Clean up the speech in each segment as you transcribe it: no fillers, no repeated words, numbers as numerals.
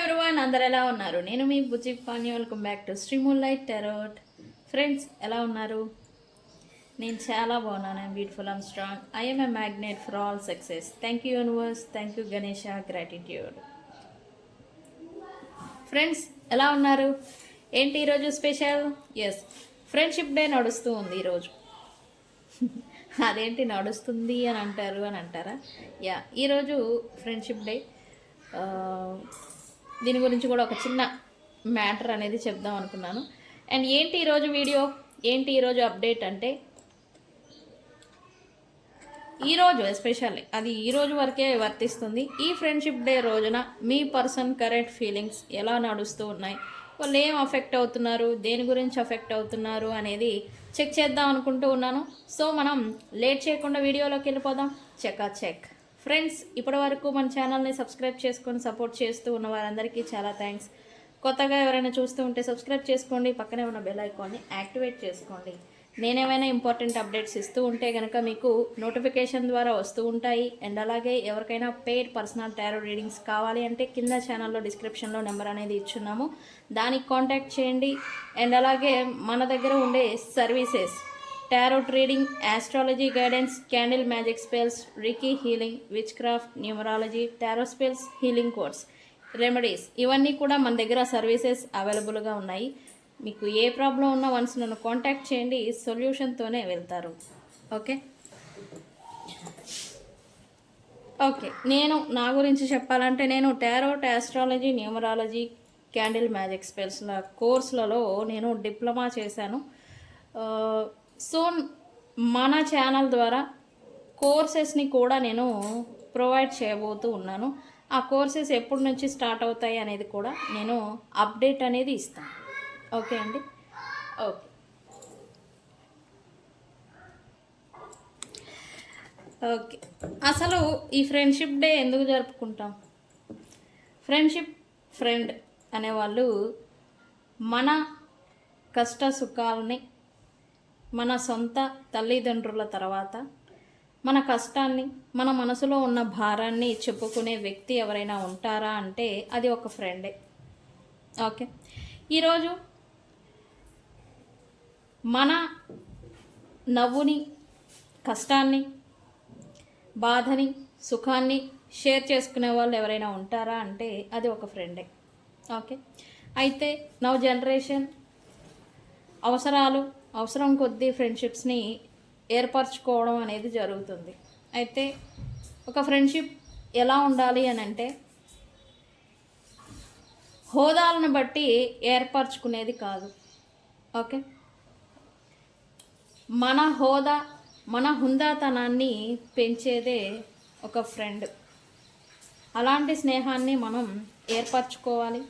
Everyone, అందరు ఎలా ఉన్నారు? నేను మీ Bujji Pani. Welcome back to Sri Moonlight tarot. Friends, ఎలా ఉన్నారు? నేను చాలా బాగున్నాను. I'm beautiful, I'm strong, I'm a magnet for all success. Thank you universe, thank you Ganesha, gratitude. Friends, ఎలా ఉన్నారు? ఏంటి ఈరోజు స్పెషల్? ఎస్, ఫ్రెండ్షిప్ డే నడుస్తూ ఉంది ఈరోజు. అదేంటి నడుస్తుంది అని అంటారా? యా, ఈరోజు ఫ్రెండ్షిప్ డే. దీని గురించి కూడా ఒక చిన్న మ్యాటర్ అనేది చెప్దాం అనుకున్నాను. అండ్ ఏంటి ఈరోజు వీడియో, ఏంటి ఈరోజు అప్డేట్ అంటే, ఈరోజు ఎస్పెషల్లీ అది ఈరోజు వరకే వర్తిస్తుంది. ఈ ఫ్రెండ్షిప్ డే రోజున మీ పర్సన్ కరెంట్ ఫీలింగ్స్ ఎలా నడుస్తూ ఉన్నాయి, వాళ్ళు ఏం అఫెక్ట్ అవుతున్నారు, దేని గురించి అఫెక్ట్ అవుతున్నారు అనేది చెక్ చేద్దాం అనుకుంటూ ఉన్నాను. సో మనం లేట్ చేయకుండా వీడియోలోకి వెళ్ళిపోదాం. చెక్ ఫ్రెండ్స్, ఇప్పటి వరకు మన ఛానల్ని సబ్స్క్రైబ్ చేసుకొని సపోర్ట్ చేస్తూ ఉన్న వారందరికీ చాలా థ్యాంక్స్. కొత్తగా ఎవరైనా చూస్తూ ఉంటే సబ్స్క్రైబ్ చేసుకోండి, పక్కనే ఉన్న బెల్ ఐకాన్ని యాక్టివేట్ చేసుకోండి. నేనేమైనా ఇంపార్టెంట్ అప్డేట్స్ ఇస్తూ ఉంటే కనుక మీకు నోటిఫికేషన్ ద్వారా వస్తూ ఉంటాయి. అండ్ అలాగే ఎవరికైనా పెయిడ్ పర్సనల్ టారో రీడింగ్స్ కావాలి అంటే కింద ఛానల్లో డిస్క్రిప్షన్లో నెంబర్ అనేది ఇచ్చున్నాము, దానికి కాంటాక్ట్ చేయండి. అండ్ అలాగే మన దగ్గర ఉండే services tarot reading, astrology guidance, candle magic spells, reiki healing, witchcraft, numerology, tarot spells, healing course, remedies, ఇవన్నీ కూడా మన దగ్గర సర్వీసెస్ అవైలబుల్గా ఉన్నాయి. మీకు ఏ ప్రాబ్లం ఉన్నా వన్స్ నన్ను కాంటాక్ట్ చేయండి, సొల్యూషన్తోనే వెళ్తారు. ఓకే, నేను నా గురించి చెప్పాలంటే, నేను tarot, astrology, numerology, candle magic స్పెల్స్ల కోర్సులలో నేను డిప్లొమా చేశాను. సో మన ఛానల్ ద్వారా కోర్సెస్ని కూడా నేను ప్రొవైడ్ చేయబోతూ ఉన్నాను. ఆ కోర్సెస్ ఎప్పటి నుంచి స్టార్ట్ అవుతాయి అనేది కూడా నేను అప్డేట్ అనేది ఇస్తాను. ఓకే అండి. ఓకే, అసలు ఈ ఫ్రెండ్షిప్ డే ఎందుకు జరుపుకుంటాం? ఫ్రెండ్ అనేవాళ్ళు మన కష్ట సుఖాలని, మన సొంత తల్లిదండ్రుల తర్వాత మన కష్టాన్ని, మన మనసులో ఉన్న భారాన్ని చెప్పుకునే వ్యక్తి ఎవరైనా ఉంటారా అంటే అది ఒక ఫ్రెండే. ఓకే, ఈరోజు మన నవ్వుని, కష్టాన్ని, బాధని, సుఖాన్ని షేర్ చేసుకునే వాళ్ళు ఎవరైనా ఉంటారా అంటే అది ఒక ఫ్రెండే. ఓకే, అయితే నవ్ జనరేషన్ అవసరం కొద్దీ ఫ్రెండ్షిప్స్ని ఏర్పరచుకోవడం అనేది జరుగుతుంది. అయితే ఒక ఫ్రెండ్షిప్ ఎలా ఉండాలి అని అంటే, హోదాలను బట్టి ఏర్పరచుకునేది కాదు. ఓకే, మన హోదా, మన హుందాతనాన్ని పెంచేదే ఒక ఫ్రెండ్. అలాంటి స్నేహాన్ని మనం ఏర్పరచుకోవాలి.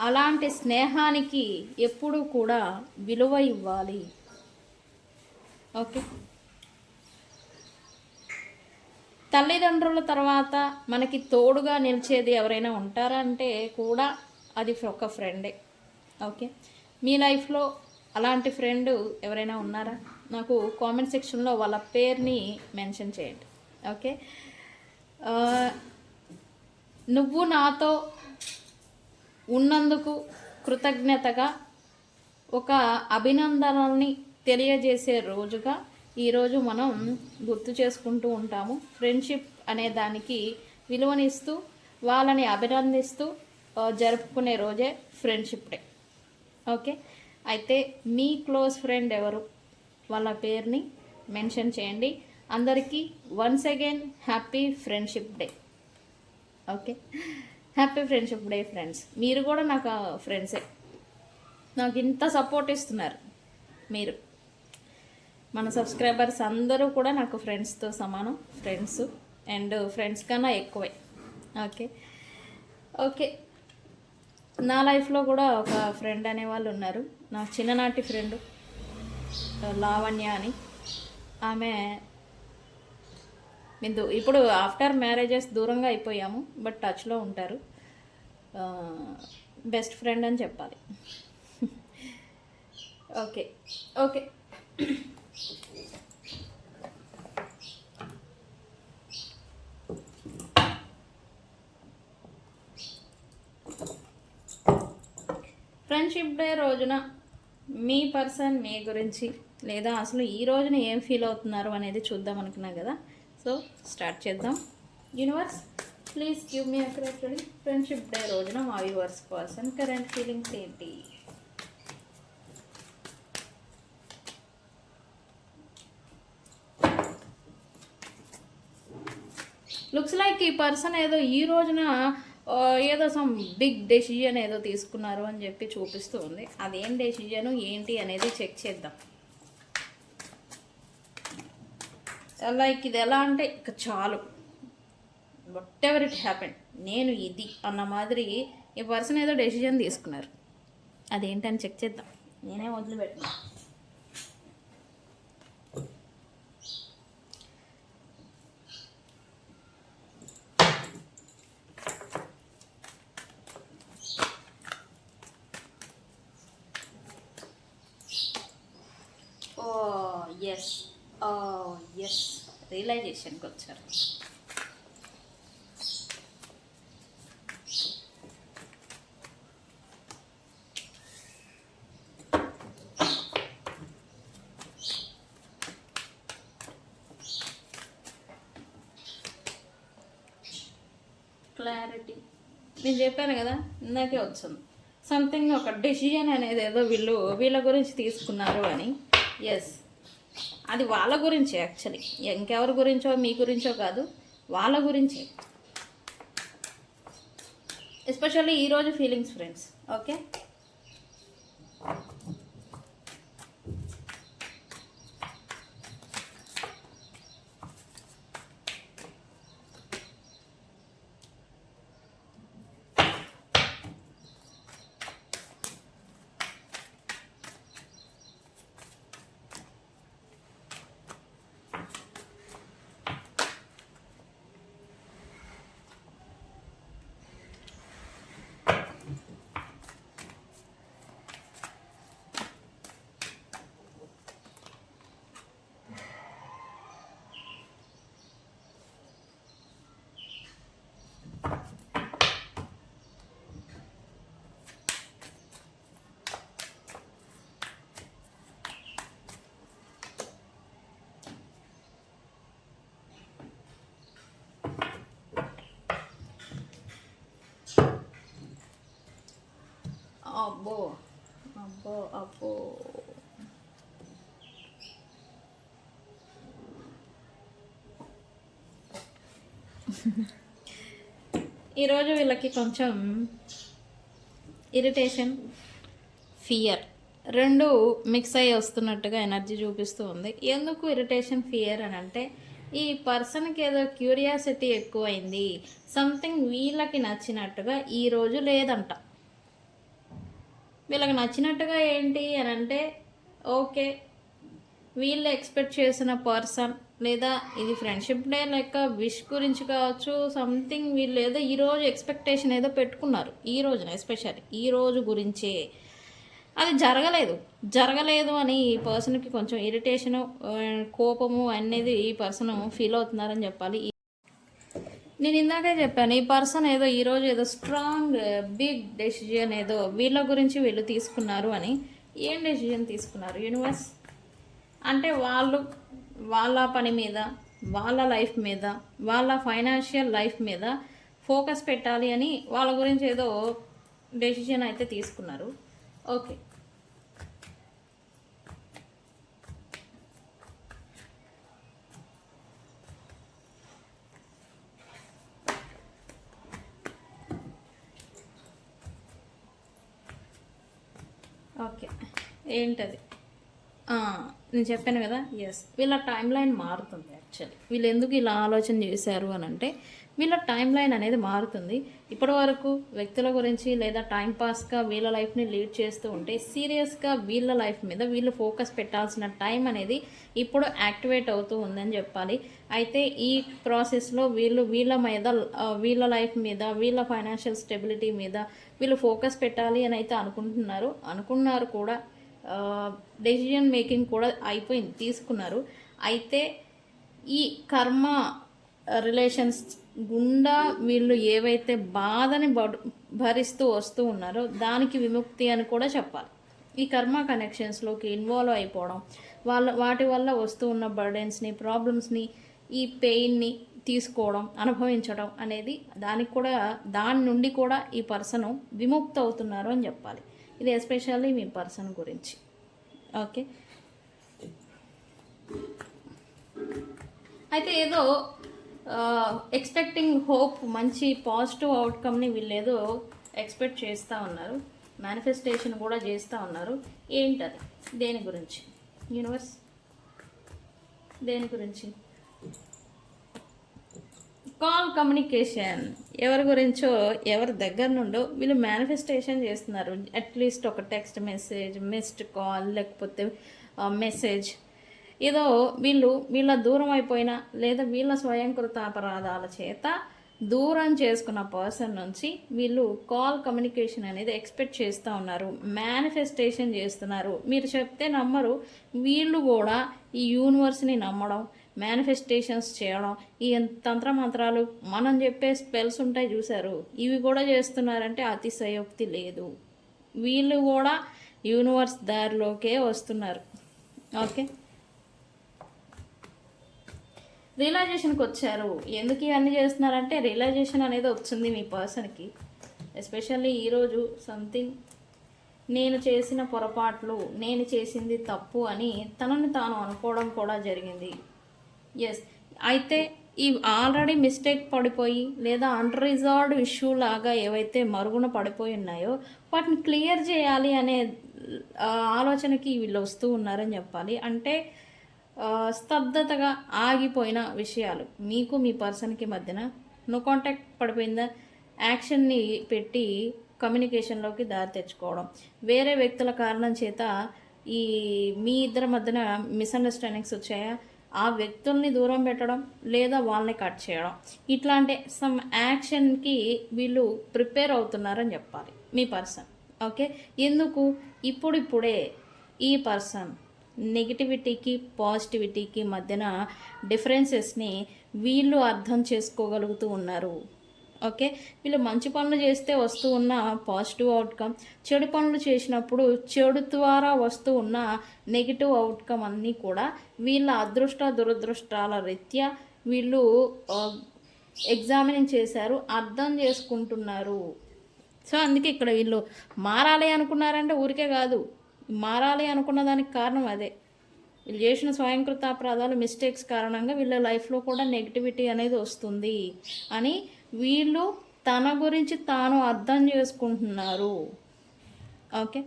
అలాంటి స్నేహానికి ఎప్పుడూ కూడా విలువ ఇవ్వాలి. ఓకే, తల్లిదండ్రుల తర్వాత మనకి తోడుగా నిలిచేది ఎవరైనా ఉంటారా అంటే కూడా అది ఒక ఫ్రెండే. ఓకే, మీ లైఫ్లో అలాంటి ఫ్రెండ్ ఎవరైనా ఉన్నారా? నాకు కామెంట్ సెక్షన్లో వాళ్ళ పేరుని మెన్షన్ చేయండి. ఓకే, నువ్వు నాతో ఉన్నందుకు కృతజ్ఞతగా ఒక అభినందనల్ని తెలియజేసే రోజుగా ఈరోజు మనం గుర్తు చేసుకుంటూ ఉంటాము. ఫ్రెండ్షిప్ అనే దానికి విలువనిస్తూ వాళ్ళని అభినందిస్తూ జరుపుకునే రోజే ఫ్రెండ్షిప్ డే. ఓకే, అయితే మీ క్లోజ్ ఫ్రెండ్ ఎవరు, వాళ్ళ పేరుని మెన్షన్ చేయండి. అందరికీ once again happy friendship day. Okay, happy friendship day friends. మీరు కూడా నాకు ఫ్రెండ్సే. నాకు ఇంత సపోర్ట్ ఇస్తున్నారు మీరు. మన సబ్స్క్రైబర్స్ అందరూ కూడా నాకు ఫ్రెండ్స్తో సమానం, ఫ్రెండ్స్ అండ్ ఫ్రెండ్స్ కన్నా ఎక్కువే. ఓకే, నా లైఫ్లో కూడా ఒక ఫ్రెండ్ అనేవాళ్ళు ఉన్నారు. నా చిన్ననాటి ఫ్రెండ్ లావణ్య అని. ఆమె ఇప్పుడు ఆఫ్టర్ మ్యారేజెస్ దూరంగా అయిపోయాము, బట్ టచ్లో ఉంటారు. బెస్ట్ ఫ్రెండ్ అని చెప్పాలి. ఓకే, ఫ్రెండ్షిప్ డే రోజున మీ పర్సన్ మీ గురించి లేదా అసలు ఈ రోజున ఏం ఫీల్ అవుతున్నారు అనేది చూద్దాం అనుకున్నాం కదా. సో స్టార్ట్ చేద్దాం. Universe please give me accurate reading. Friendship day రోజున మా వ్యూవర్స్ పర్సన్ కరెంట్ ఫీలింగ్స్ ఏంటి? లుక్స్ లైక్ ఈ పర్సన్ ఏదో ఈ రోజున ఏదో సమ్ బిగ్ డెసిజన్ ఏదో తీసుకున్నారు అని చెప్పి చూపిస్తూ ఉంది. అదేం డెసిజను ఏంటి అనేది చెక్ చేద్దాం. లైక్ ఇది ఎలా అంటే ఇక చాలు, వాట్ ఎవర్ ఇట్ హ్యాపెన్, నేను ఇది అన్న మాదిరి ఈ పర్సన్ ఏదో డెసిజన్ తీసుకున్నారు. అదేంటని చెక్ చేద్దాం. నేనే వదిలిపెట్టినా. ఎస్ రియలైజేషన్కి వచ్చారు. క్లారిటీ నేను చెప్పాను కదా, ఇందాకే వచ్చింది. సంథింగ్ ఒక డెసిజన్ అనేది ఏదో వీళ్ళ గురించి తీసుకున్నారు అని. ఎస్, అది వాళ్ళ గురించే యాక్చువల్లీ, ఇంకెవరి గురించో మీ గురించో కాదు, వాళ్ళ గురించే. ఎస్పెషల్లీ ఈరోజు ఫీలింగ్స్ ఫ్రెండ్స్. ఓకే, అబ్బో అబ్బో అబ్బో, ఈరోజు వీళ్ళకి కొంచెం ఇరిటేషన్, ఫియర్ రెండు మిక్స్ అయ్యి వస్తున్నట్టుగా ఎనర్జీ చూపిస్తూ ఉంది. ఎందుకు ఇరిటేషన్ ఫియర్ అని అంటే, ఈ పర్సన్కి ఏదో క్యూరియాసిటీ ఎక్కువైంది. సంథింగ్ వీళ్ళకి నచ్చినట్టుగా ఈరోజు లేదంట. వీళ్ళకి నచ్చినట్టుగా ఏంటి అని అంటే, ఓకే వీళ్ళు ఎక్స్పెక్ట్ చేసిన పర్సన్ లేదా ఇది ఫ్రెండ్షిప్ డే లెక్క విష్ గురించి కావచ్చు, సంథింగ్ వీళ్ళు ఏదో ఈరోజు ఎక్స్పెక్టేషన్ ఏదో పెట్టుకున్నారు ఈ రోజున, ఎస్పెషల్లీ ఈ రోజు గురించే. అది జరగలేదు అని ఈ పర్సన్కి కొంచెం ఇరిటేషను, కోపము అనేది ఈ పర్సన్ ఫీల్ అవుతున్నారని చెప్పాలి. నేను ఇందాకే చెప్పాను, ఈ పర్సన్ ఏదో ఈరోజు ఏదో స్ట్రాంగ్ బిగ్ డెసిజన్ ఏదో వీళ్ళ గురించి వీళ్ళు తీసుకున్నారు అని. ఏం డెసిజన్ తీసుకున్నారు యూనివర్స్ అంటే, వాళ్ళ పని మీద, వాళ్ళ లైఫ్ మీద, వాళ్ళ ఫైనాన్షియల్ లైఫ్ మీద ఫోకస్ పెట్టాలి అని వాళ్ళ గురించి ఏదో డెసిజన్ అయితే తీసుకున్నారు. ఓకే, ఓకే ఏంటది, నేను చెప్పాను కదా. ఎస్, వీళ్ళ టైం లైన్ మారుతుంది. యాక్చువల్లీ వీళ్ళు ఎందుకు ఇలా ఆలోచన చేశారు అని అంటే, వీళ్ళ టైం లైన్ అనేది మారుతుంది. ఇప్పటి వరకు వ్యక్తుల గురించి లేదా టైంపాస్గా వీళ్ళ లైఫ్ని లీడ్ చేస్తూ ఉంటే, సీరియస్గా వీళ్ళ లైఫ్ మీద వీళ్ళు ఫోకస్ పెట్టాల్సిన టైం అనేది ఇప్పుడు యాక్టివేట్ అవుతూ ఉందని చెప్పాలి. అయితే ఈ ప్రాసెస్లో వీళ్ళ లైఫ్ మీద, వీళ్ళ ఫైనాన్షియల్ స్టెబిలిటీ మీద వీళ్ళు ఫోకస్ పెట్టాలి అని అయితే అనుకున్నారు కూడా. డెసిజన్ మేకింగ్ కూడా అయిపోయింది, తీసుకున్నారు. అయితే ఈ కర్మ రిలేషన్స్ గుండా వీళ్ళు ఏవైతే భరిస్తూ వస్తూ ఉన్నారో దానికి విముక్తి అని కూడా చెప్పాలి. ఈ కర్మ కనెక్షన్స్లోకి ఇన్వాల్వ్ అయిపోవడం, వాటి వల్ల వస్తూ ఉన్న బర్డెన్స్ని, ప్రాబ్లమ్స్ని, ఈ పెయిన్ని తీసుకోవడం, అనుభవించడం అనేది దాని నుండి కూడా ఈ పర్సన్ విముక్తి అవుతున్నారు అని చెప్పాలి. ఇది ఎస్పెషల్లీ మీ పర్సన్ గురించి. ఓకే, అయితే ఏదో ఎక్స్పెక్టింగ్ హోప్, మంచి పాజిటివ్ అవుట్కమ్ని వీళ్ళు ఏదో ఎక్స్పెక్ట్ చేస్తూ ఉన్నారు, మేనిఫెస్టేషన్ కూడా చేస్తూ ఉన్నారు. ఏంటది? దేని గురించి? యూనివర్స్ దేని గురించి? Call communication. ఎవరి గురించో, ఎవరి దగ్గర నుండో వీళ్ళు మేనిఫెస్టేషన్ చేస్తున్నారు. అట్లీస్ట్ ఒక టెక్స్ట్ మెసేజ్, మిస్డ్ కాల్, లేకపోతే మెసేజ్ ఏదో వీళ్ళ దూరం అయిపోయినా లేదా వీళ్ళ స్వయంకృత అపరాధాల చేత దూరం చేసుకున్న పర్సన్ నుంచి వీళ్ళు కాల్ కమ్యూనికేషన్ అనేది ఎక్స్పెక్ట్ చేస్తూ ఉన్నారు, మేనిఫెస్టేషన్ చేస్తున్నారు. మీరు చెప్తే నమ్మరు, వీళ్ళు కూడా ఈ యూనివర్స్ని నమ్మడం, మేనిఫెస్టేషన్స్ చేయడం, ఈ తంత్రమంత్రాలు మనం చెప్పే స్పెల్స్ ఉంటాయి చూసారు, ఇవి కూడా చేస్తున్నారంటే అతిశయోక్తి లేదు. వీళ్ళు కూడా యూనివర్స్ దారిలోకే వస్తున్నారు. ఓకే, రియలైజేషన్కి వచ్చారు. ఎందుకు ఇవన్నీ చేస్తున్నారంటే రియలైజేషన్ అనేది వచ్చింది మీ పర్సన్కి. ఎస్పెషల్లీ ఈరోజు సంథింగ్ నేను చేసిన పొరపాట్లు, నేను చేసింది తప్పు అని తనని తాను అనుకోవడం కూడా జరిగింది. ఎస్, అయితే ఈ ఆల్రెడీ మిస్టేక్ పడిపోయి లేదా అన్రిజాల్వ్డ్ ఇష్యూ లాగా ఏవైతే మరుగున పడిపోయి ఉన్నాయో వాటిని క్లియర్ చేయాలి అనే ఆలోచనకి వీళ్ళు వస్తూ ఉన్నారని చెప్పాలి. అంటే స్తబ్దతగా ఆగిపోయిన విషయాలు మీకు మీ పర్సన్కి మధ్యన నో కాంటాక్ట్ పడిపోయిందా, యాక్షన్ని పెట్టి కమ్యూనికేషన్లోకి దారి తెచ్చుకోవడం, వేరే వ్యక్తుల కారణం చేత ఈ మీ ఇద్దరి మధ్యన మిస్అండర్స్టాండింగ్స్ వచ్చాయా, ఆ వ్యక్తుల్ని దూరం పెట్టడం లేదా వాళ్ళని కట్ చేయడం, ఇట్లాంటి సమ్ యాక్షన్కి వీళ్ళు ప్రిపేర్ అవుతున్నారని చెప్పాలి మీ పర్సన్. ఓకే, ఎందుకు? ఇప్పుడిప్పుడే ఈ పర్సన్ నెగిటివిటీకి పాజిటివిటీకి మధ్యన డిఫరెన్సెస్ని వీళ్ళు అర్థం చేసుకోగలుగుతూ ఉన్నారు. ఓకే, వీళ్ళు మంచి పనులు చేస్తే వస్తూ ఉన్న పాజిటివ్ అవుట్కమ్, చెడు పనులు చేసినప్పుడు చెడు ద్వారా వస్తూ ఉన్న నెగిటివ్ అవుట్కమ్ అన్నీ కూడా వీళ్ళ అదృష్ట దురదృష్టాల రీత్యా వీళ్ళు ఎగ్జామినింగ్ చేశారు, అర్థం చేసుకుంటున్నారు. సో అందుకే ఇక్కడ వీళ్ళు మారాలి అనుకున్నారంటే ఊరికే కాదు, మారాలి అనుకున్న దానికి కారణం అదే. వీళ్ళు చేసిన స్వయంకృత అపరాధాలు, మిస్టేక్స్ కారణంగా వీళ్ళ లైఫ్లో కూడా నెగిటివిటీ అనేది వస్తుంది అని వీళ్ళు తన గురించి తాను అర్థం చేసుకుంటున్నారు. ఓకే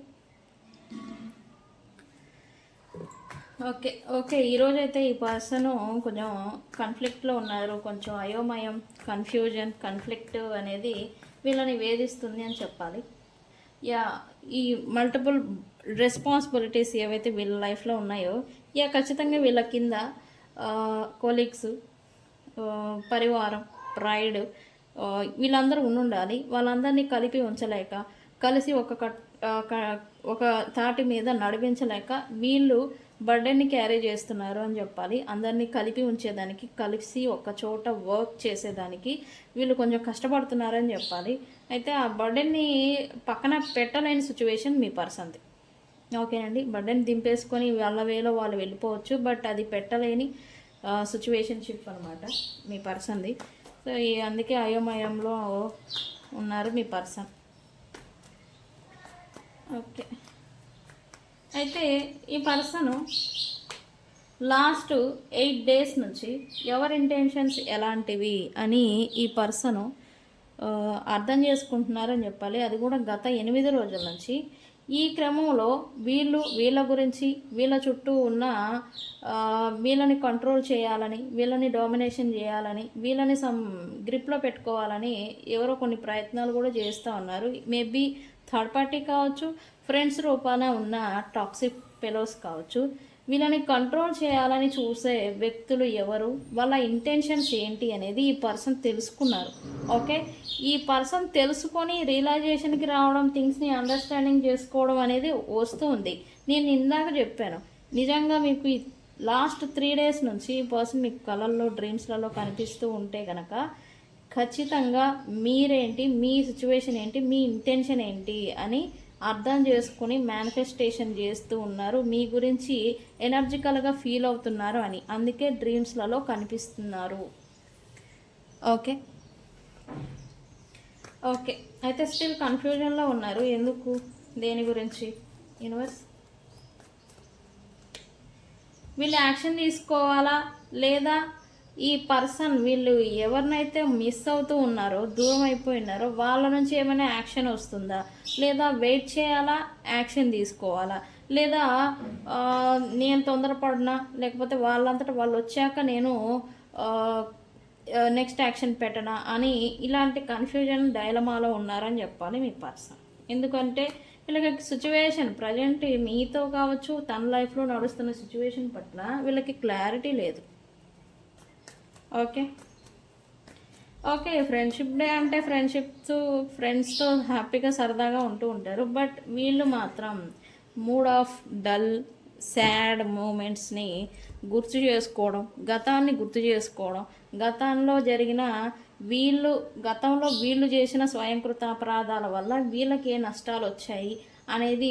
ఓకే ఓకే ఈరోజైతే ఈ పర్సన్ కొంచెం కన్ఫ్లిక్ట్లో ఉన్నారు. కొంచెం అయోమయం, కన్ఫ్యూజన్, కన్ఫ్లిక్ట్ అనేది వీళ్ళని వేధిస్తుంది అని చెప్పాలి. ఈ మల్టిపుల్ రెస్పాన్సిబిలిటీస్ ఏవైతే వీళ్ళ లైఫ్లో ఉన్నాయో ఖచ్చితంగా వీళ్ళ కింద కొలీగ్స్, పరివారం, ప్రైడ్ వీళ్ళందరూ ఉండాలి. వాళ్ళందరినీ కలిపి ఉంచలేక, కలిసి ఒక తాటి మీద నడిపించలేక వీళ్ళు బర్డెన్ని క్యారీ చేస్తున్నారు అని చెప్పాలి. అందరినీ కలిపి ఉంచేదానికి, కలిసి ఒక చోట వర్క్ చేసేదానికి వీళ్ళు కొంచెం కష్టపడుతున్నారని చెప్పాలి. అయితే ఆ బర్డెన్ని పక్కన పెట్టలేని సిచ్యువేషన్ మీ పర్సన్ది. ఓకేనండి, బర్డెన్ దింపేసుకొని వాళ్ళ వేలో వాళ్ళు వెళ్ళిపోవచ్చు, బట్ అది పెట్టలేని సిచ్యువేషన్షిప్ అనమాట మీ పర్సన్ది. సో అందుకే అయోమయంలో ఉన్నారు మీ పర్సన్. ఓకే, అయితే ఈ పర్సను లాస్ట్ 8 days నుంచి ఎవరి ఇంటెన్షన్స్ ఎలాంటివి అని ఈ పర్సను అర్థం చేసుకుంటున్నారని చెప్పాలి. అది కూడా గత 8 రోజుల నుంచి. ఈ క్రమంలో వీళ్ళ గురించి, వీళ్ళ చుట్టూ ఉన్న వీళ్ళని కంట్రోల్ చేయాలని, వీళ్ళని డామినేషన్ చేయాలని, వీళ్ళని గ్రిప్లో పెట్టుకోవాలని ఎవరో కొన్ని ప్రయత్నాలు కూడా చేస్తూ ఉన్నారు. మేబీ థర్డ్ పార్టీ కావచ్చు, ఫ్రెండ్స్ రూపాన ఉన్న టాక్సిక్ ఫెలోస్ కావచ్చు. వీళ్ళని కంట్రోల్ చేయాలని చూసే వ్యక్తులు ఎవరు, వాళ్ళ ఇంటెన్షన్స్ ఏంటి అనేది ఈ పర్సన్ తెలుసుకున్నారు. ఓకే, ఈ పర్సన్ తెలుసుకొని రియలైజేషన్కి రావడం, థింగ్స్ని అండర్స్టాండింగ్ చేసుకోవడం అనేది వస్తూ ఉంది. నేను ఇందాక చెప్పాను, నిజంగా మీకు ఈ లాస్ట్ 3 days నుంచి ఈ పర్సన్ మీకు కళల్లో, డ్రీమ్స్లలో కనిపిస్తూ ఉంటే కనుక ఖచ్చితంగా మీరేంటి, మీ సిచ్యువేషన్ ఏంటి, మీ ఇంటెన్షన్ ఏంటి అని అర్థం చేసుకుని మేనిఫెస్టేషన్ చేస్తూ ఉన్నారు. మీ గురించి ఎనర్జికల్గా ఫీల్ అవుతున్నారు అని, అందుకే డ్రీమ్స్లలో కనిపిస్తున్నారు. ఓకే ఓకే, అయితే స్టిల్ కన్ఫ్యూజన్లో ఉన్నారు. ఎందుకు, దేని గురించి? యూనివర్స్ వీళ్ళు యాక్షన్ తీసుకోవాలా లేదా ఈ పర్సన్ వీళ్ళు ఎవరినైతే మిస్ అవుతూ ఉన్నారో, దూరం అయిపోయినారో వాళ్ళ నుంచి ఏమైనా యాక్షన్ వస్తుందా, లేదా వెయిట్ చేయాలా, యాక్షన్ తీసుకోవాలా, లేదా నేను తొందరపడినా, లేకపోతే వాళ్ళంతటా వాళ్ళు వచ్చాక నేను నెక్స్ట్ యాక్షన్ పెట్టనా అని ఇలాంటి కన్ఫ్యూజన్ డైలమాలో ఉన్నారని చెప్పాలి మీ పర్సన్. ఎందుకంటే వీళ్ళకి సిచ్యువేషన్ ప్రజెంట్ మీతో కావచ్చు, తన లైఫ్లో నడుస్తున్న సిచ్యువేషన్ పట్ల వీళ్ళకి క్లారిటీ లేదు. ఓకే ఓకే, ఫ్రెండ్షిప్ డే అంటే ఫ్రెండ్స్తో హ్యాపీగా సరదాగా ఉంటూ ఉంటారు. బట్ వీళ్ళు మాత్రం మూడ్ ఆఫ్ డల్ సాడ్ మూమెంట్స్ని గుర్తు చేసుకోవడం, గతాన్ని గుర్తు చేసుకోవడం, గతంలో వీళ్ళు చేసిన స్వయంకృత అపరాధాల వల్ల వీళ్ళకి ఏ నష్టాలు వచ్చాయి అనేది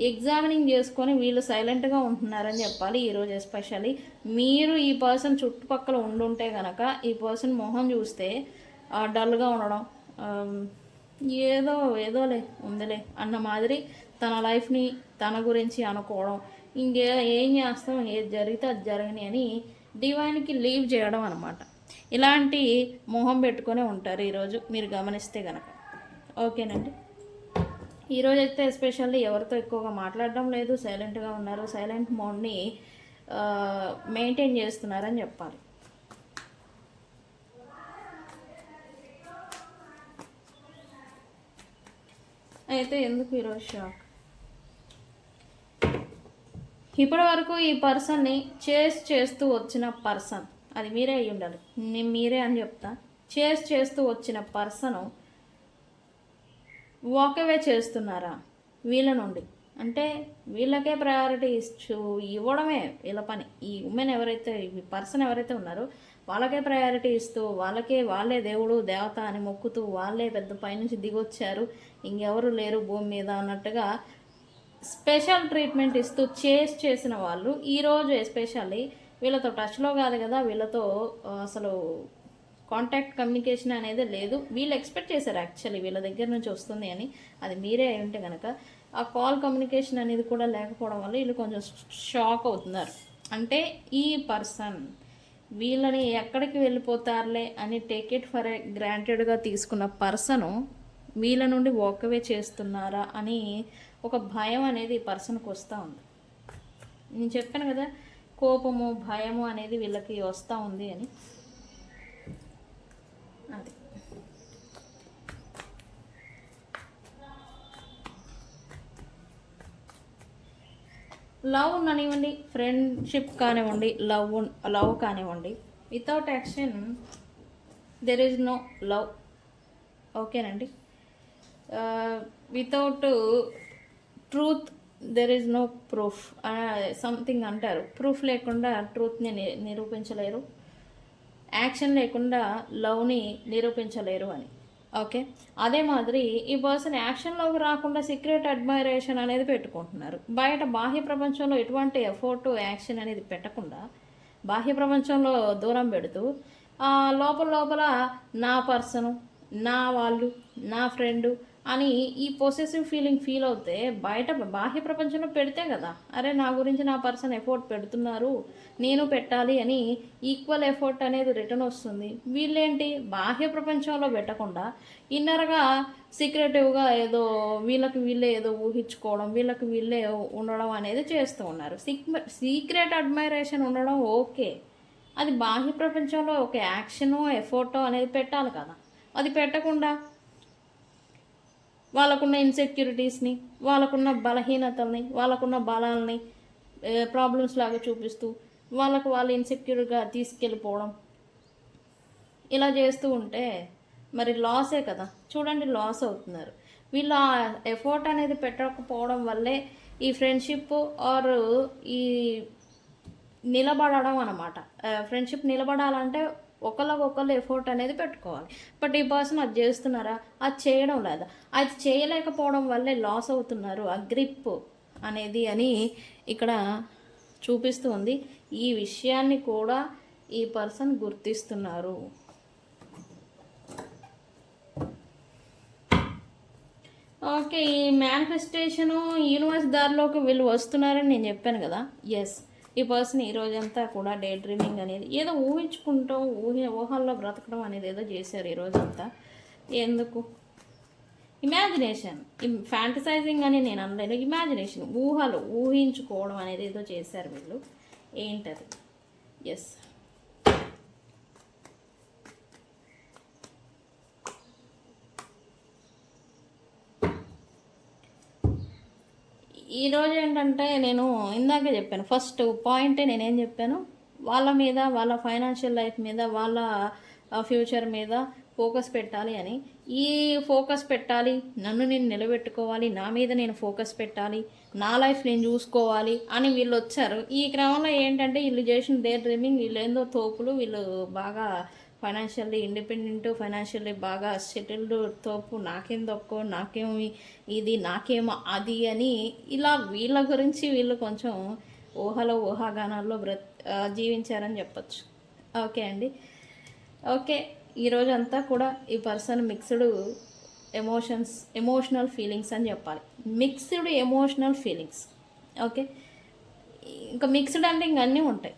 ఎగ్జామినింగ్ చేసుకొని వీళ్ళు సైలెంట్గా ఉంటున్నారని చెప్పాలి ఈరోజు. ఎస్పెషల్లీ మీరు ఈ పర్సన్ చుట్టుపక్కల ఉండుంటే కనుక ఈ పర్సన్ మొహం చూస్తే డల్గా ఉండడం, ఏదోలే ఉందిలే అన్న మాదిరి తన లైఫ్ని తన గురించి అనుకోవడం, ఏం చేస్తాం, ఏది జరిగితే అది జరగని అని డివైన్కి లీవ్ చేయడం అనమాట. ఇలాంటి మొహం పెట్టుకొని ఉంటారు ఈరోజు మీరు గమనిస్తే కనుక. ఓకేనండి, ఈరోజు అయితే ఎస్పెషల్లీ ఎవరితో ఎక్కువగా మాట్లాడడం లేదు, సైలెంట్గా ఉన్నారు. సైలెంట్ మోడ్ని మెయింటైన్ చేస్తున్నారని చెప్పాలి. అయితే ఎందుకు ఈరోజు షాక్? ఇప్పటి వరకు ఈ పర్సన్ని చేస్తూ వచ్చిన పర్సన్, అది మీరే అయ్యి ఉండాలి, నేను మీరే అని చెప్తా. చేస్తూ వచ్చిన పర్సను వాకవే చేస్తున్నారా వీళ్ళ నుండి? అంటే వీళ్ళకే ప్రయారిటీ ఇవ్వడమే వీళ్ళ పని. ఈ ఉమెన్ ఎవరైతే, ఈ పర్సన్ ఎవరైతే ఉన్నారో వాళ్ళకే ప్రయారిటీ ఇస్తూ, వాళ్ళే దేవుడు దేవత అని మొక్కుతూ, వాళ్ళే పెద్ద పైనుంచి దిగొచ్చారు, ఇంకెవరు లేరు భూమి మీద అన్నట్టుగా స్పెషల్ ట్రీట్మెంట్ ఇస్తూ చేసిన వాళ్ళు ఈరోజు ఎస్పెషల్లీ వీళ్ళతో టచ్లో కాదు కదా, వీళ్ళతో అసలు కాంటాక్ట్ కమ్యూనికేషన్ అనేది లేదు. వీళ్ళు ఎక్స్పెక్ట్ చేశారు యాక్చువల్లీ వీళ్ళ దగ్గర నుంచి వస్తుంది అని, అది మీరే అయి ఉంటే కనుక ఆ కాల్ కమ్యూనికేషన్ అనేది కూడా లేకపోవడం వల్ల వీళ్ళు కొంచెం షాక్ అవుతున్నారు. అంటే ఈ పర్సన్ వీళ్ళని ఎక్కడికి వెళ్ళిపోతారులే అని టేక్ ఇట్ ఫర్ ఏ గ్రాంటెడ్గా తీసుకున్న పర్సను వీళ్ళ నుండి వాకవే చేస్తున్నారా అని ఒక భయం అనేది ఈ పర్సన్కి వస్తూ ఉంది. నేను చెప్పాను కదా, కోపము భయము అనేది వీళ్ళకి వస్తూ ఉంది అని. అది లవ్ కానివ్వండి, ఫ్రెండ్షిప్ కానివ్వండి, లవ్ కానివ్వండి, without action there is no love. ఓకేనండి, without truth there is no proof something అంటారు. ప్రూఫ్ లేకుండా ట్రూత్ని నిరూపించలేరు, యాక్షన్ లేకుండా లవ్ని నిరూపించలేరు అని. ఓకే, అదే మాదిరి ఈ పర్సన్ యాక్షన్లోకి రాకుండా సీక్రెట్ అడ్మైరేషన్ అనేది పెట్టుకుంటున్నారు. బయట బాహ్య ప్రపంచంలో ఎటువంటి ఎఫర్ట్ యాక్షన్ అనేది పెట్టకుండా బాహ్య ప్రపంచంలో దూరం పెడుతూ లోపల నా పర్సను, నా వాళ్ళు, నా ఫ్రెండు అని ఈ పొసెసివ్ ఫీల్ అవుతే బయట బాహ్య ప్రపంచంలో పెడితే కదా, అరే నా గురించి నా పర్సన్ ఎఫర్ట్ పెడుతున్నారు, నేను పెట్టాలి అని ఈక్వల్ ఎఫర్ట్ అనేది రిటర్న్ వస్తుంది. వీళ్ళేంటి బాహ్య ప్రపంచంలో పెట్టకుండా ఇన్నర్గా సీక్రెటివ్గా ఏదో వీళ్ళే ఏదో ఊహించుకోవడం, వీళ్ళే ఉండడం అనేది చేస్తూ ఉన్నారు. సీక్రెట్ అడ్మైరేషన్ ఉండడం ఓకే, అది బాహ్య ప్రపంచంలో ఒక యాక్షను ఎఫర్టో అనేది పెట్టాలి కదా. అది పెట్టకుండా వాళ్ళకున్న ఇన్సెక్యూరిటీస్ని, వాళ్ళకున్న బలహీనతల్ని, వాళ్ళకున్న బలాల్ని ప్రాబ్లమ్స్ లాగా చూపిస్తూ వాళ్ళు ఇన్సెక్యూర్గా తీసుకెళ్ళిపోవడం, ఇలా చేస్తూ ఉంటే మరి లాసే కదా. చూడండి, లాస్ అవుతున్నారు వీళ్ళు. ఆ ఎఫర్ట్ అనేది పెట్టకపోవడం వల్లే ఈ ఫ్రెండ్షిప్ ఆర్ ఈ నిలబడడం అన్నమాట. ఫ్రెండ్షిప్ నిలబడాలంటే ఒకళ్ళకొకళ్ళు ఎఫర్ట్ అనేది పెట్టుకోవాలి. బట్ ఈ పర్సన్ అది చేస్తున్నారా? అది చేయడం లేదా? అది చేయలేకపోవడం వల్లే లాస్ అవుతున్నారు ఆ గ్రిప్ అనేది అని ఇక్కడ చూపిస్తూ ఉంది. ఈ విషయాన్ని కూడా ఈ పర్సన్ గుర్తిస్తున్నారు. ఓకే, ఈ మేనిఫెస్టేషను యూనివర్స్ దారిలోకి వీళ్ళు వస్తున్నారని నేను చెప్పాను కదా. ఎస్, ఈ పర్సన్ ఈ రోజంతా కూడా డే డ్రీమింగ్ అనేది ఏదో ఊహించుకుంటాం, ఊహల్లో బ్రతకడం అనేది ఏదో చేశారు ఈ రోజంతా. ఎందుకు? ఇమాజినేషన్, ఫ్యాంటసైజింగ్ అని నేను అనలేను, ఇమాజినేషన్, ఊహించుకోవడం అనేది ఏదో చేశారు వీళ్ళు. ఏంటది? ఎస్, ఈరోజు ఏంటంటే నేను ఇందాకే చెప్పాను, ఫస్ట్ పాయింటే నేనేం చెప్పాను, వాళ్ళ మీద, వాళ్ళ ఫైనాన్షియల్ లైఫ్ మీద, వాళ్ళ ఫ్యూచర్ మీద ఫోకస్ పెట్టాలి అని. ఈ ఫోకస్ పెట్టాలి, నన్ను నేను నిలబెట్టుకోవాలి, నా మీద నేను ఫోకస్ పెట్టాలి, నా లైఫ్ నేను చూసుకోవాలి అని వీళ్ళు వచ్చారు. ఈ క్రమంలో ఏంటంటే వీళ్ళు చేసిన డే డ్రీమింగ్, వీళ్ళు ఏందో తోపులు, వీళ్ళు బాగా ఫైనాన్షియల్లీ ఇండిపెండెంట్, ఫైనాన్షియల్లీ బాగా సెటిల్డ్ తోపు, నాకేం తక్కువ, నాకేమి ఇది, నాకేమో అది అని ఇలా వీళ్ళ గురించి వీళ్ళు కొంచెం ఊహాగానాల్లో జీవించారని చెప్పచ్చు. ఓకే అండి. ఓకే, ఈరోజంతా కూడా ఈ పర్సన్ మిక్స్డ్ ఎమోషనల్ ఫీలింగ్స్ అని చెప్పాలి. Mixed emotional feelings. ఓకే, ఇంకా మిక్స్డ్ అంటే ఇంక అన్నీ ఉంటాయి,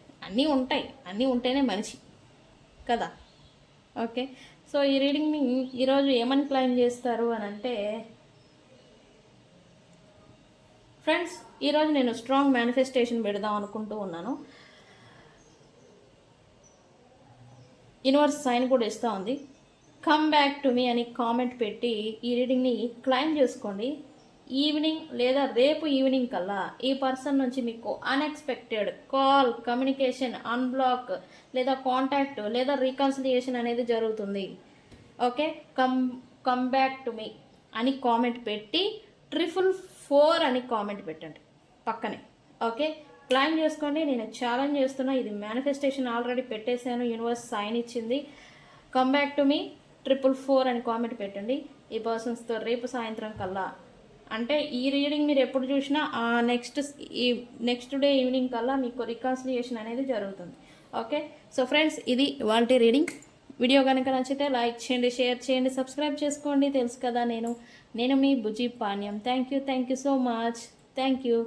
అన్నీ ఉంటేనే మనిషి కదా. ఓకే, సో ఈ రీడింగ్ని ఈరోజు ఏమని క్లైమ్ చేస్తారు అని అంటే, ఫ్రెండ్స్ ఈరోజు నేను స్ట్రాంగ్ మేనిఫెస్టేషన్ పెడదాం అనుకుంటూ ఉన్నాను. యూనివర్స్ సైన్ కూడా ఇస్తూ ఉంది. కమ్ బ్యాక్ టు మీ అని కామెంట్ పెట్టి ఈ రీడింగ్ని క్లైమ్ చేసుకోండి. ఈవినింగ్ లేదా రేపు ఈవినింగ్ కల్లా ఈ పర్సన్ నుంచి మీకు అన్ఎక్స్పెక్టెడ్ కాల్, కమ్యూనికేషన్, అన్బ్లాక్ లేదా కాంటాక్ట్ లేదా రీకన్సిలియేషన్ అనేది జరుగుతుంది. Okay, come back to me అని కామెంట్ పెట్టి 444 అని కామెంట్ పెట్టండి పక్కనే. ఓకే, క్లైమ్ చేసుకోండి. నేను ఛాలెంజ్ చేస్తున్నా, ఇది మేనిఫెస్టేషన్ ఆల్రెడీ పెట్టేశాను, యూనివర్స్ సైన్ ఇచ్చింది. కమ్ బ్యాక్ టు మీ 444 అని కామెంట్ పెట్టండి ఈ పర్సన్స్తో రేపు సాయంత్రం కల్లా. అంటే ఈ రీడింగ్ మీరు ఎప్పుడు చూసినా నెక్స్ట్ డే ఈవినింగ్ కల్లా మీకు రికన్సిలియేషన్ అనేది జరుగుతుంది. ఓకే, సో ఫ్రెండ్స్ ఇది ఇవాల్టి రీడింగ్. వీడియో కనుక నచ్చితే లైక్ చేయండి, షేర్ చేయండి, సబ్స్క్రైబ్ చేసుకోండి. తెలుసు కదా, నేను మీ Bujji Panyam. Thank you so much. Thank you.